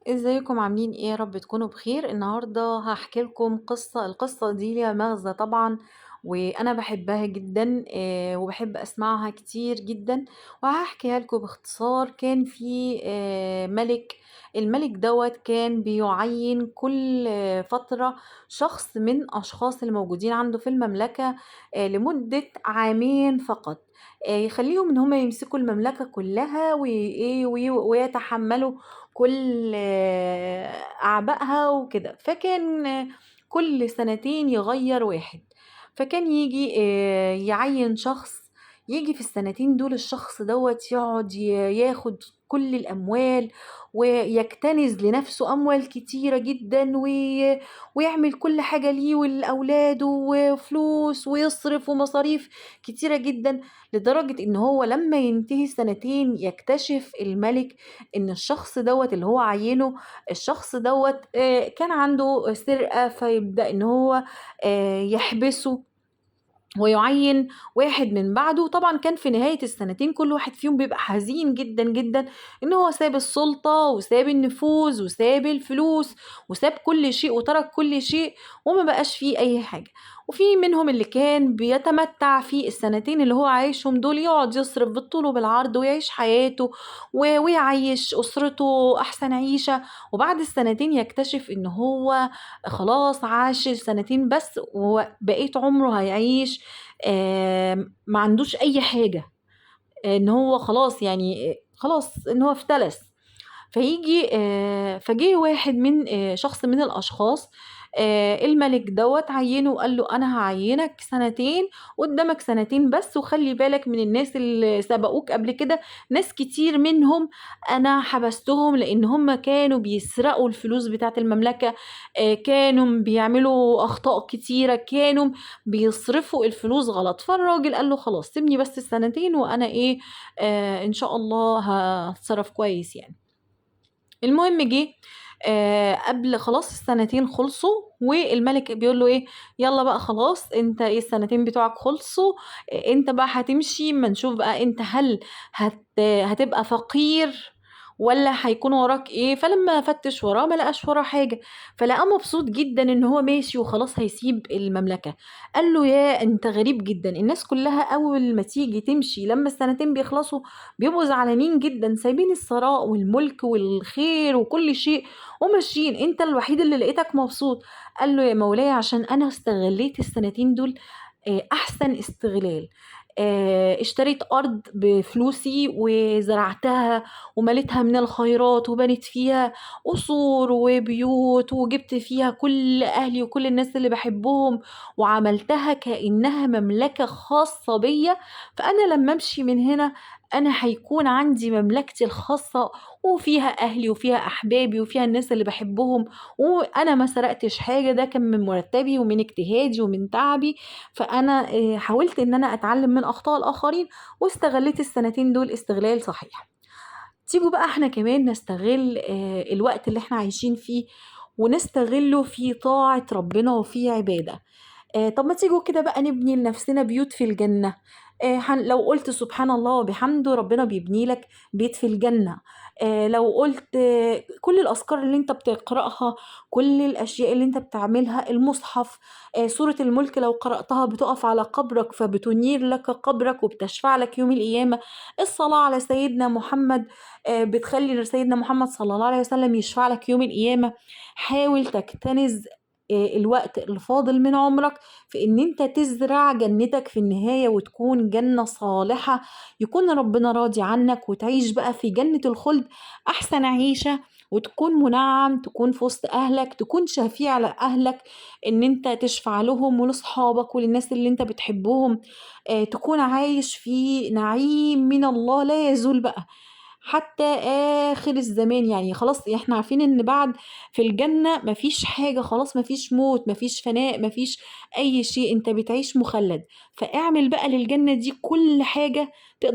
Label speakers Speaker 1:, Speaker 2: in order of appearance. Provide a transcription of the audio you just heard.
Speaker 1: ازيكم عاملين ايه؟ يا رب تكونوا بخير. النهارده هحكي لكم القصة دي ليها مغزى طبعا، وانا بحبها جدا وبحب اسمعها كتير جدا. وهحكيها لكم باختصار. كان في ملك. الملك دوت كان بيعين كل فترة شخص من اشخاص الموجودين عنده في المملكة لمدة عامين فقط. يخليهم ان هم يمسكوا المملكة كلها ويتحملوا كل أعبائها وكده. فكان كل سنتين يغير واحد. فكان يجي يعين شخص. يجي في السنتين دول الشخص دوت يقعد ياخد كل الأموال، ويكتنز لنفسه أموال كتيرة جدا، ويعمل كل حاجة ليه ولأولاده وفلوس، ويصرف ومصاريف كتيرة جدا. لدرجة إن هو لما ينتهي السنتين يكتشف الملك ان الشخص دوت اللي هو عينه، الشخص دوت كان عنده سرقة. فيبدأ ان هو يحبسه ويعين واحد من بعده. طبعا كان في نهاية السنتين كل واحد فيهم بيبقى حزين جدا جدا ان هو ساب السلطة وساب النفوذ وساب الفلوس وساب كل شيء وترك كل شيء، وما بقاش فيه اي حاجة. وفي منهم اللي كان بيتمتع في السنتين اللي هو عايشهم دول، يقعد يصرف بالطول وبالعرض ويعيش حياته ويعيش أسرته أحسن عيشة. وبعد السنتين يكتشف إن هو خلاص عاش السنتين بس، وبقية عمره هيعيش ما عندوش اي حاجة. ان هو خلاص يعني خلاص ان هو افتلس. فجه واحد من شخص من الاشخاص. الملك دوت عينه وقال له انا هعينك سنتين، قدامك سنتين بس، وخلي بالك من الناس اللي سبقوك قبل كده. ناس كتير منهم انا حبستهم لان هم كانوا بيسرقوا الفلوس بتاعت المملكة. كانوا بيعملوا اخطاء كتيرة، كانوا بيصرفوا الفلوس غلط. فالراجل قال له خلاص سيبني بس السنتين وانا ايه ان شاء الله هتصرف كويس يعني. المهم جه قبل خلاص السنتين خلصوا، والملك بيقول له ايه، يلا بقى خلاص انت ايه السنتين بتوعك خلصوا. انت بقى هتمشي، ما نشوف بقى انت هل هتبقى فقير ولا هيكون وراك ايه. فلما فتش وراه ما لقاش وراه حاجة، فلقى مبسوط جدا ان هو ماشي وخلاص هيسيب المملكة. قال له يا انت غريب جدا، الناس كلها اول ما تيجي تمشي لما السنتين بيخلصوا بيبقوا زعلانين جدا، سايبين الثراء والملك والخير وكل شيء وماشيين، انت الوحيد اللي لقيتك مبسوط. قال له يا مولاي عشان انا استغليت السنتين دول احسن استغلال. اشتريت ارض بفلوسي وزرعتها ومليتها من الخيرات وبنيت فيها قصور وبيوت، وجبت فيها كل اهلي وكل الناس اللي بحبهم، وعملتها كأنها مملكة خاصة بيا. فانا لما امشي من هنا انا هيكون عندي مملكتي الخاصة، وفيها اهلي وفيها احبابي وفيها الناس اللي بحبهم، وانا ما سرقتش حاجة، ده كان من مرتبي ومن اجتهادي ومن تعبي. فانا حاولت ان انا اتعلم من اخطاء الاخرين، واستغليت السنتين دول استغلال صحيح. تيجوا بقى احنا كمان نستغل الوقت اللي احنا عايشين فيه، ونستغله في طاعة ربنا وفي عبادة. طب ما تيجوا كده بقى نبني لنفسنا بيوت في الجنة. لو قلت سبحان الله وبحمده ربنا بيبني لك بيت في الجنة. لو قلت كل الأذكار اللي انت بتقرأها، كل الأشياء اللي انت بتعملها، المصحف، سورة الملك لو قرأتها بتقف على قبرك فبتنير لك قبرك وبتشفع لك يوم القيامة. الصلاة على سيدنا محمد بتخلي سيدنا محمد صلى الله عليه وسلم يشفع لك يوم القيامة. حاول تكتنز الوقت الفاضل من عمرك في ان انت تزرع جنتك في النهاية، وتكون جنة صالحة يكون ربنا راضي عنك، وتعيش بقى في جنة الخلد احسن عيشة، وتكون منعم، تكون في وسط اهلك، تكون شفيع لاهلك، ان انت تشفع لهم ولصحابك وللناس اللي انت بتحبهم. تكون عايش في نعيم من الله لا يزول بقى حتى آخر الزمان. يعني خلاص احنا عارفين ان بعد في الجنة مفيش حاجة، خلاص مفيش موت، مفيش فناء، مفيش أي شيء، انت بتعيش مخلد. فاعمل بقى للجنة دي كل حاجة تقدر